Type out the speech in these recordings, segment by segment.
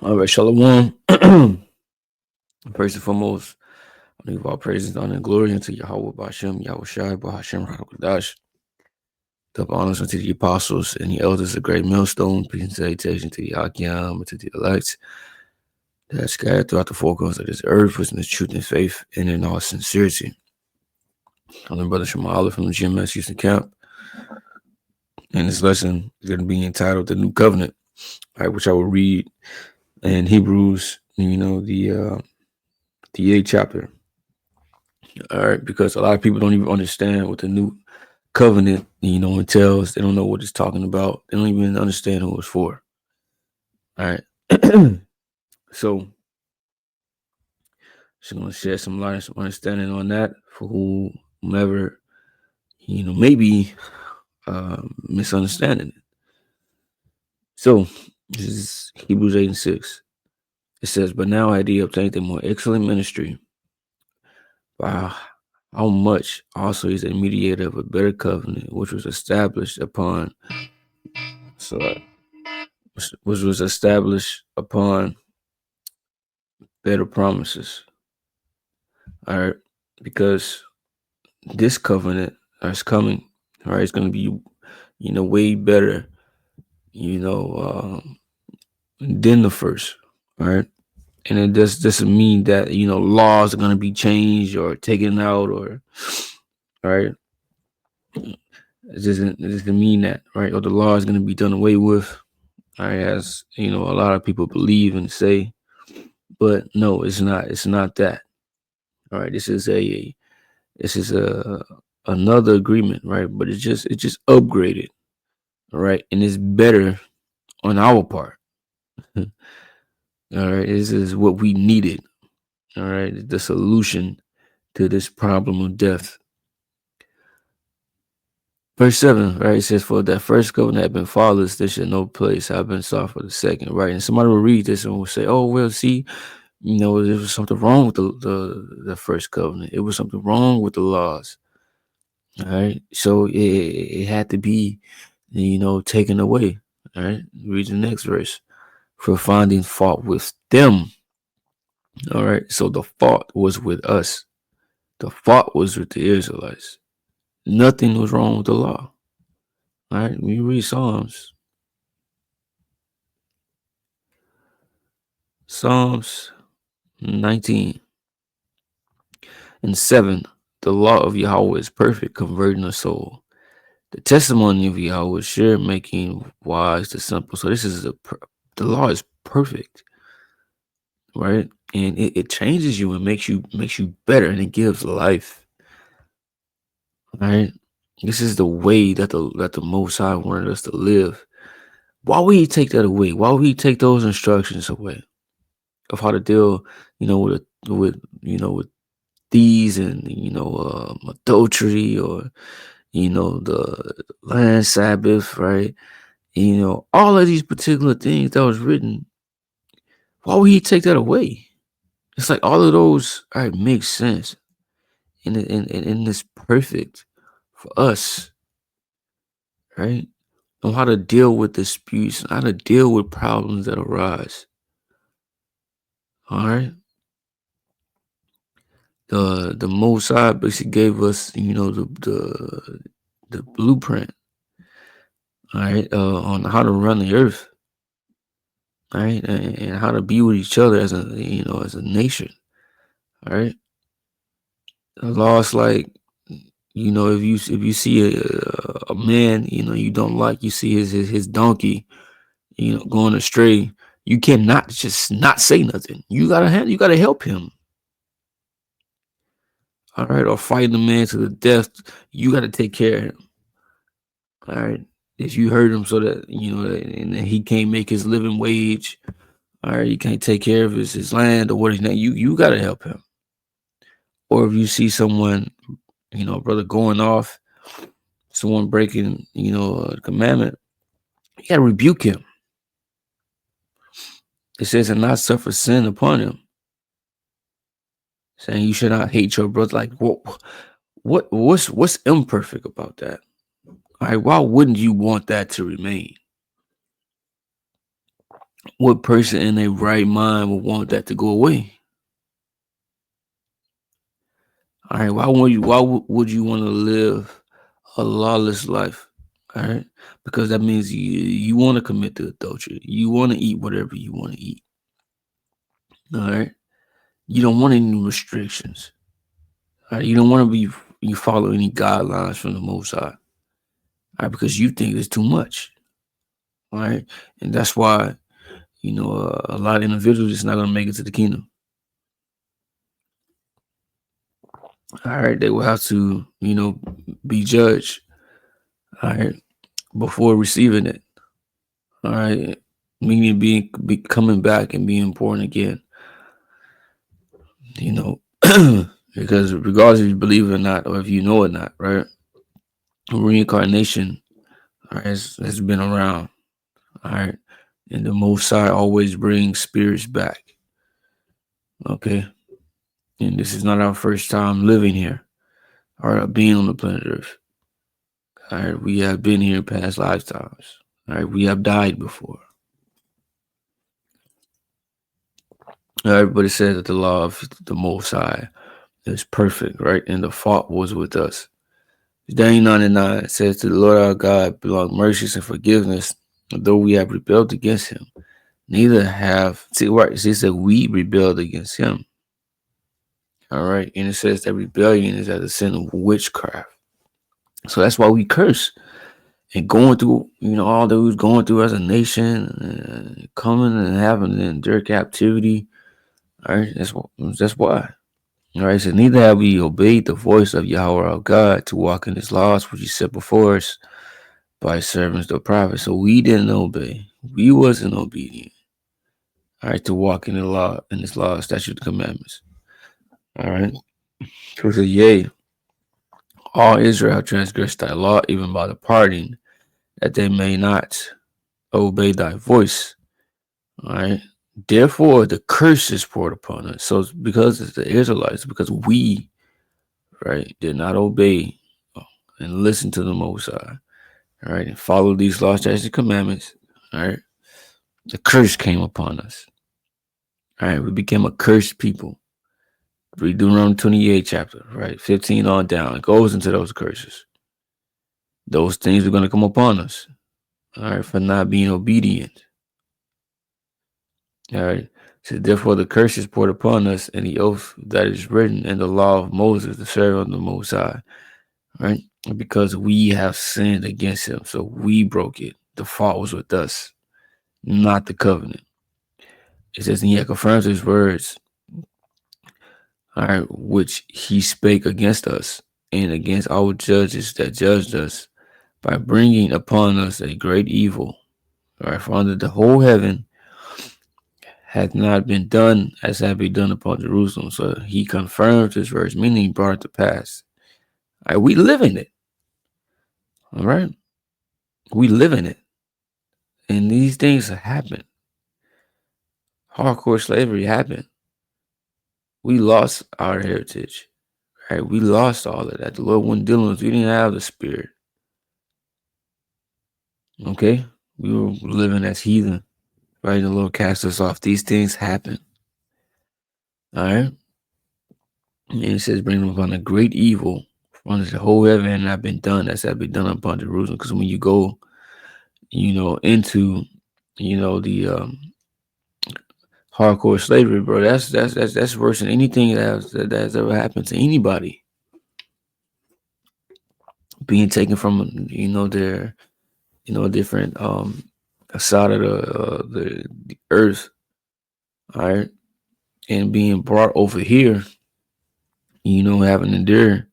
All right, Shalom. First and foremost, I leave all praises, honor, and glory unto Yahweh Bashem, Yahweh Shai, Bahashem, Rakadash. Double honors unto the apostles and the elders of great millstone. Peace and salutation to the Akim and to the elects that are scattered throughout the four corners of this earth, with the truth and faith and in all sincerity. I'm the brother Shema Allah from the GMS Houston Camp. And this lesson is going to be entitled The New Covenant, right, which I will read in Hebrews, the 8th chapter. All right, because a lot of people don't even understand what the new covenant, entails. They don't know what it's talking about. They don't even understand who it's for. All right. So just gonna shed some light and some understanding on that for whomever, maybe misunderstanding it. So this is Hebrews 8 and 6. It says, "But now had he obtained a more excellent ministry, by how much also he's a mediator of a better covenant, which was established upon better promises." All right, because this covenant that's coming, all right, it's going to be, way better, than the first. All right, and it doesn't mean that laws are going to be changed or taken out, or all right. It doesn't mean that, right? Or the law is going to be done away with, all right, as a lot of people believe and say. But no, it's not. It's not that. All right, this is another agreement, right? But it's just upgraded, all right, and it's better on our part. All right, this is what we needed. All right, the solution to this problem of death. Verse 7, right? It says, "For that first covenant had been faultless, there should no place have been sought for the second," right? And somebody will read this and will say, "Oh, well, see, there was something wrong with the first covenant. It was something wrong with the laws." All right, so it had to be, taken away. All right, read the next verse. "For finding fault with them." All right, so the fault was with us. The fault was with the Israelites. Nothing was wrong with the law. All right, we read Psalms 19 and 7. "The law of Yahweh is perfect, converting the soul. The testimony of Yahweh is sure, making wise the simple." So this is the law is perfect, right? And it changes you and makes you better, and it gives life. Right? This is the way that the Most High wanted us to live. Why would he take that away? Why would he take those instructions away of how to deal, with these and adultery, or the land Sabbath, right? All of these particular things that was written. Why would he take that away? It's like all of those, all right, make sense, and it's perfect for us, right? On how to deal with disputes, how to deal with problems that arise. All right. The Most High basically gave us, the blueprint, all right, on how to run the earth, right, and how to be with each other as a nation, all right. The law is like, if you see a man, you don't like, you see his donkey, going astray, you cannot just not say nothing. You gotta help him. All right, or fighting the man to the death, you gotta take care of him. All right. If you hurt him so that and he can't make his living wage, all right, he can't take care of his land or what he's not, you gotta help him. Or if you see someone, brother, going off, someone breaking, a commandment, you gotta rebuke him. It says, "And not suffer sin upon him," saying you should not hate your brother. Like, what's imperfect about that? All right, why wouldn't you want that to remain? What person in their right mind would want that to go away? All right, would you want to live a lawless life? All right, because that means you want to commit the adultery. You want to eat whatever you want to eat. All right, you don't want any restrictions. All right, you don't want to be you follow any guidelines from the Most High. All right, because you think it's too much. All right, and that's why a lot of individuals is not going to make it to the kingdom. All right, they will have to be judged. All right, before receiving it. All right, meaning be coming back and being born again. Because regardless if you believe it or not, or if you know it or not, right? Reincarnation, all right, has been around. All right, and the Most High always brings spirits back. Okay, and this is not our first time living here or being on the planet Earth. All right, we have been here in past lifetimes. All right, we have died before. All right, but it says that the law of the Most High is perfect, right? And the fault was with us. Daniel 99 says, to the Lord our God belong mercies and forgiveness, though we have rebelled against him. Neither have, see, right, it says that we rebelled against him. All right, and it says that rebellion is as a sin of witchcraft. So that's why we curse. And going through, all that we was going through as a nation, coming and having to endure captivity. All right, that's why. All right, so neither have we obeyed the voice of Yahweh our God to walk in his laws, which he set before us by his servants the prophets. So we didn't obey. We wasn't obedient. All right, to walk in the law, in his law, statute, commandments. All right. So it says, yea, all Israel transgressed thy law, even by departing, that they may not obey thy voice. All right. Therefore, the curse is poured upon us. So it's because it's the Israelites, because we, right, did not obey and listen to the Most High. All right, and follow these laws, statutes, and commandments. All right, the curse came upon us. All right, we became a cursed people. Read Deuteronomy 28 chapter, right, 15 on down. It goes into those curses. Those things are going to come upon us. All right, for not being obedient. All right. So therefore the curse is poured upon us, and the oath that is written in the law of Moses, the servant of the Most High. Right? Because we have sinned against him. So we broke it. The fault was with us, not the covenant. It says, and he confirms his words, all right, which he spake against us and against our judges that judged us, by bringing upon us a great evil. All right, for under the whole heaven hath not been done as had been done upon Jerusalem. So he confirmed his words, meaning he brought it to pass. All right, we live in it. All right, we live in it. And these things happen. Hardcore slavery happened. We lost our heritage. Right? We lost all of that. The Lord wasn't dealing with us. We didn't have the spirit. Okay? We were living as heathen. Right? The Lord cast us off. These things happen. All right? And it says, bring them upon a great evil. For the whole heaven had not been done as had been done upon Jerusalem. Because when you go, into, the hardcore slavery, bro, that's worse than anything that's ever happened to anybody. Being taken from, their, different side of the earth, all right, and being brought over here, having to endure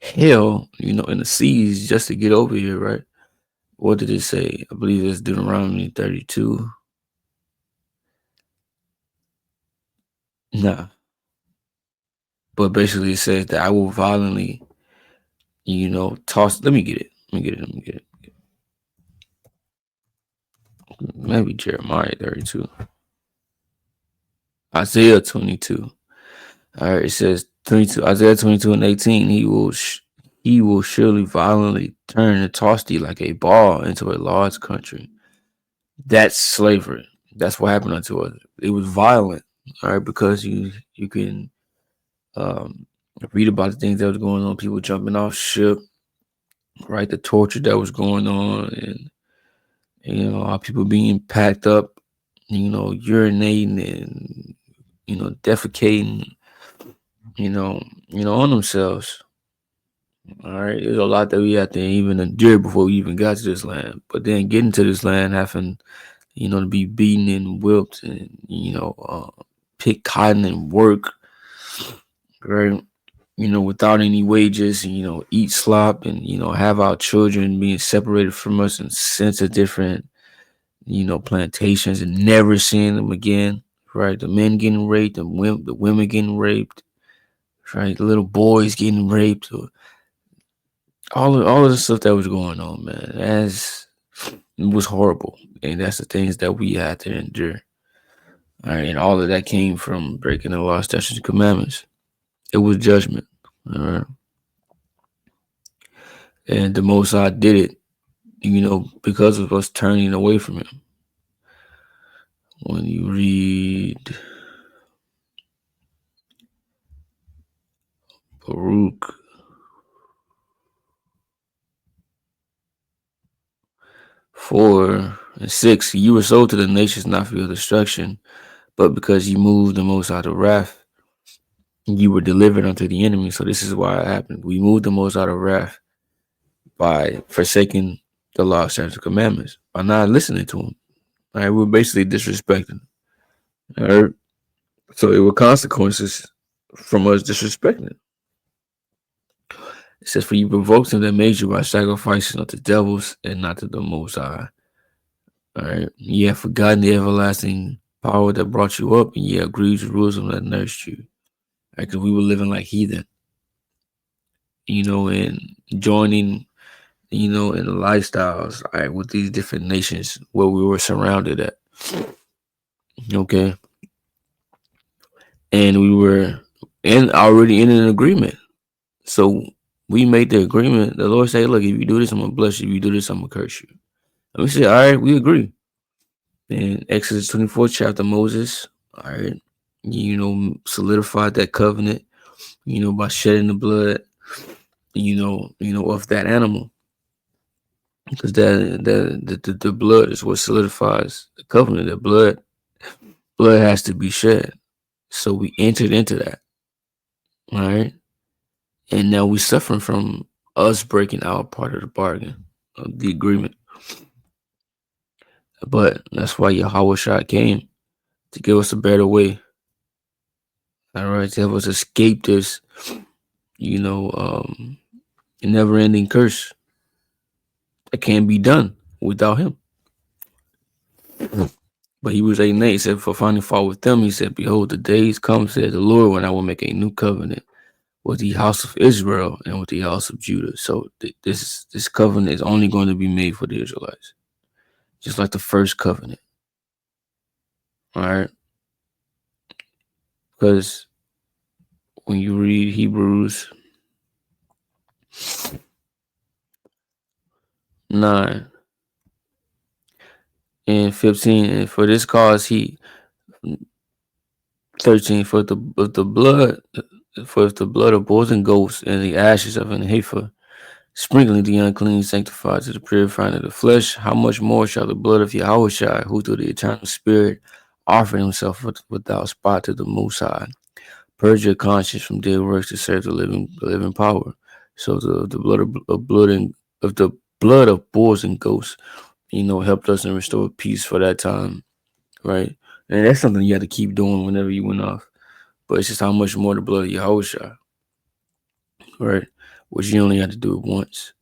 hell, in the seas just to get over here, right? What did it say? I believe it's Deuteronomy 32. Nah. But basically it says that I will violently, toss. Let me get it. Maybe Jeremiah 32. Isaiah 22. All right, it says 22. Isaiah 22 and 18. He will surely violently turn and toss thee like a ball into a large country. That's slavery. That's what happened unto us. It was violent, all right, because you can um, read about the things that was going on, people jumping off ship, right, the torture that was going on, and how people being packed up, urinating and defecating, on themselves. All right, there's a lot that we have to even endure before we even got to this land. But then getting to this land, having to be beaten and whipped and pick cotton and work, right? Without any wages, and, eat slop and have our children being separated from us and sent to different plantations and never seeing them again, right? The men getting raped, the women getting raped, right? The little boys getting raped, or all of the stuff that was going on, man. It was horrible, and that's the things that we had to endure. All right, and all of that came from breaking the law, statutes, and commandments. It was judgment, all right, and the Most High did it, because of us turning away from Him. When you read Baruch 4:6, you were sold to the nations not for your destruction, but because you moved the Most out of wrath, you were delivered unto the enemy. So this is why it happened. We moved the Most out of wrath by forsaking the law, statutes, and commandments, by not listening to Him. All right, we're basically disrespecting. All right, so it were consequences from us disrespecting it. It says, "For you provoked Him that made you by sacrificing unto devils and not to the Most High." All right, ye have forgotten the everlasting power that brought you up, and ye have grieved Jerusalem that nursed you. Right, because we were living like heathen, and joining, in the lifestyles, all right, with these different nations where we were surrounded at. Okay, and we were already in an agreement. So we made the agreement. The Lord said, "Look, if you do this, I'm gonna bless you. If you do this, I'm gonna curse you." And we said, "All right, we agree." In Exodus 24 chapter, Moses, all right, solidified that covenant, by shedding the blood, of that animal, because the blood is what solidifies the covenant. The blood has to be shed. So we entered into that, all right, and now we're suffering from us breaking our part of the bargain, of the agreement. But that's why Yahushua came, to give us a better way, all right, to help us escape this, never-ending curse that can't be done without Him. But Hebrews 8:8 said, "For finding fault with them, He said, Behold, the days come, said the Lord, when I will make a new covenant with the house of Israel and with the house of Judah." So this covenant is only going to be made for the Israelites, just like the first covenant. All right, because when you read Hebrews 9 and 15, and for this cause He 13, for the blood of bulls and goats and the ashes of an heifer, sprinkling the unclean, sanctified to the purifying of the flesh, how much more shall the blood of Yahushua, who through the eternal Spirit offered Himself without spot to the Most High, purge your conscience from dead works to serve the living power. So the blood of bulls and goats, helped us and restore peace for that time, right? And that's something you have to keep doing whenever you went off. But it's just how much more the blood of Yahushua, right? Which you only have to do it once.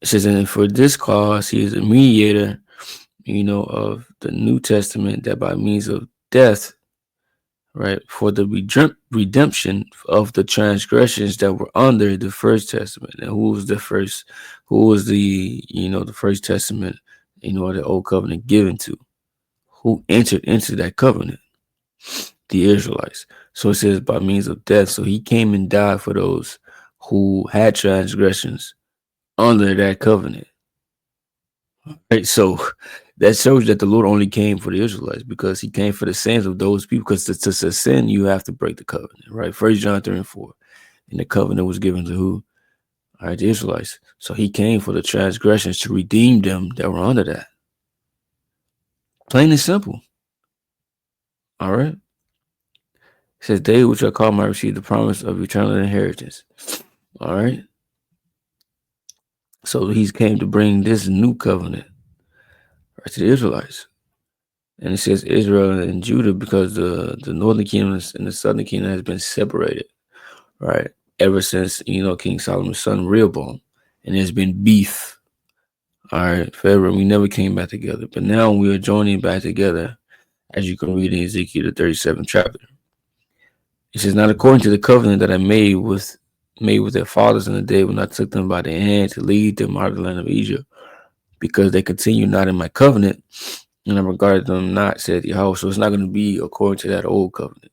It says, and for this cause He is a mediator, of the New Testament, that by means of death, right, for the redemption of the transgressions that were under the first testament. And who was the first testament, the old covenant given to? Who entered into that covenant? The Israelites. So it says by means of death. So He came and died for those who had transgressions under that covenant. Right. So That shows that the Lord only came for the Israelites, because he came for the sins of those people. Because to sin, you have to break the covenant, right? 1 John 3 and 4. And the covenant was given to who? All right, the Israelites. So he came for the transgressions to redeem them that were under that. Plain and simple. All right. It says, they which are called might receive the promise of eternal inheritance. All right. So he's came to bring this new covenant, right, to the Israelites. And it says Israel and Judah, because the northern kingdom and the southern kingdom has been separated, right? Ever since, King Solomon's son Rehoboam. And there's been beef. All right, forever. We never came back together. But now we are joining back together, as you can read in Ezekiel, the 37th chapter. It says, not according to the covenant that I made with their fathers in the day when I took them by the hand to lead them out of the land of Egypt, because they continue not in my covenant, and I regarded them not, said Yahweh. So it's not going to be according to that old covenant.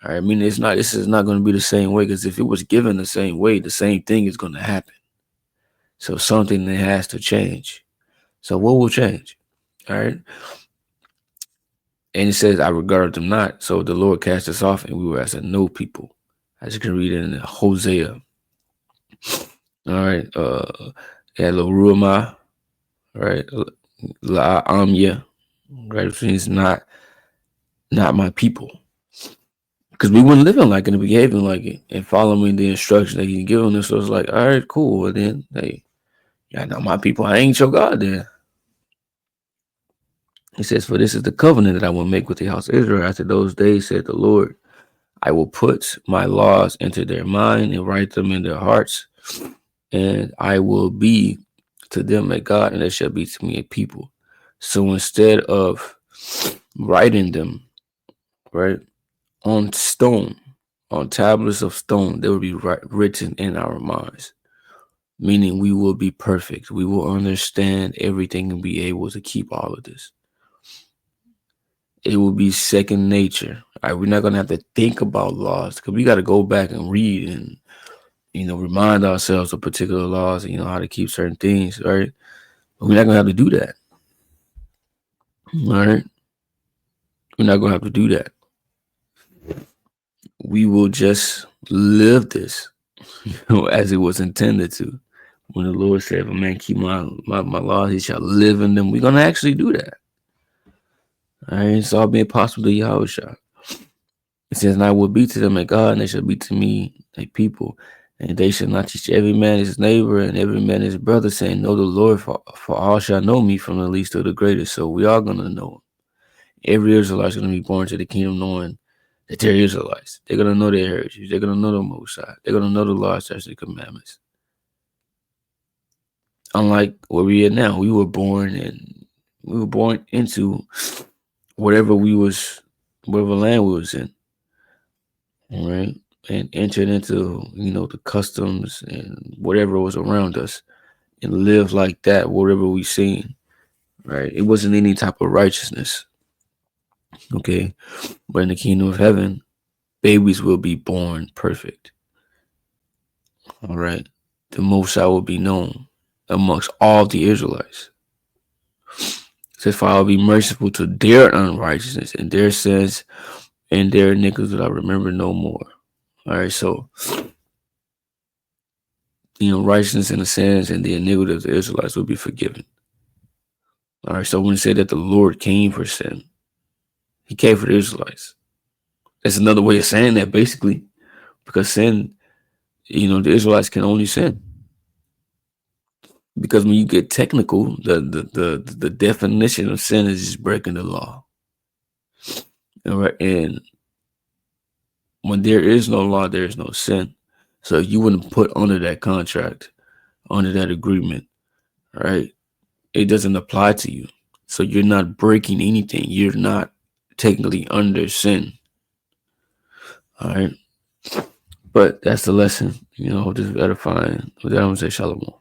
All right, I mean, this is not going to be the same way, because if it was given the same way, the same thing is going to happen. So something that has to change. So what will change? All right. And it says, I regarded them not. So the Lord cast us off, and we were as a no people. As you can read in Hosea. All right. Ruamah, right? La Amya, right? Which means not my people. Because we weren't living like it and behaving like it and following the instructions that he's giving us. So it's like, all right, cool. Well, then, hey, y'all not my people. I ain't your God then. He says, for this is the covenant that I will make with the house of Israel after those days, said the Lord. I will put my laws into their mind and write them in their hearts, and I will be to them a God, and they shall be to me a people. So instead of writing them, right, on stone, on tablets of stone, they will be written in our minds, meaning we will be perfect. We will understand everything and be able to keep all of this. It will be second nature. All right, we're not going to have to think about laws, because we got to go back and read and, remind ourselves of particular laws and, how to keep certain things, right? But we're not going to have to do that. All right? We're not going to have to do that. We will just live this, as it was intended to. When the Lord said, if a man keep my laws, he shall live in them. We're going to actually do that. All right? It's all being possible to Yahweh. It says, and I will be to them a God, and they shall be to me a people. And they shall not teach every man his neighbor and every man his brother, saying, know the Lord, for all shall know me, from the least to the greatest. So we are going to know him. Every Israelite is going to be born to the kingdom knowing that they're Israelites. They're going to know their heritage. They're going to know the Most High. They're going to know the laws, statutes, and commandments. Unlike where we are now, we were born into whatever land we was in. All right. And entered into, the customs and whatever was around us, and lived like that, whatever we seen, right? It wasn't any type of righteousness, okay? But in the kingdom of heaven, babies will be born perfect, all right? The Most High will be known amongst all the Israelites. It says, for I will be merciful to their unrighteousness and their sins and their iniquities that I remember no more. All right, so righteousness and the sins and the iniquity of the Israelites will be forgiven. All right, so when it said that the Lord came for sin, he came for the Israelites. That's another way of saying that, basically, because sin, the Israelites can only sin. Because when you get technical, the definition of sin is just breaking the law. All right, and when there is no law, there is no sin. So you wouldn't put under that contract, under that agreement, right? It doesn't apply to you. So you're not breaking anything. You're not technically under sin. All right. But that's the lesson, just edifying. With that, I'm going to say shalom.